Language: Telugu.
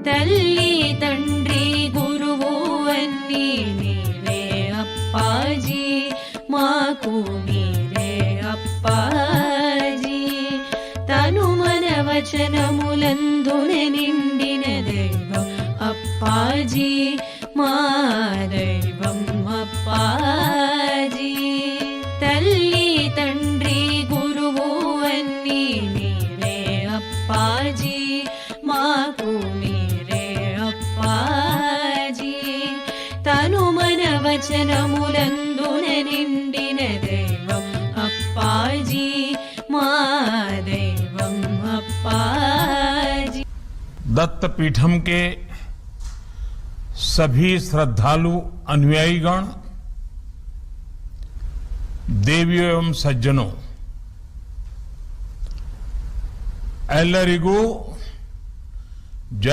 తల్లి తండ్రి గురువు అన్నీ నీవే అప్పాజీ, మాకు మీరే అప్పాజీ. తను మన వచనములందునే నిండిన దైవం అప్పాజీ, మా దైవం అప్పాజీ. తల్లి తండ్రి గురువు అన్నీ నీవే అప్పాజీ, మాకు మీరే అప్పాజీ. తను మన వచనములందున నిండిన దైవం అప్పాజీ, మా దైవం అప్పాజీ. दत्त पीठम के सभी श्रद्धालु अनुयायीगण, देवियों एवं सज्जनों, एल्लरिगू जय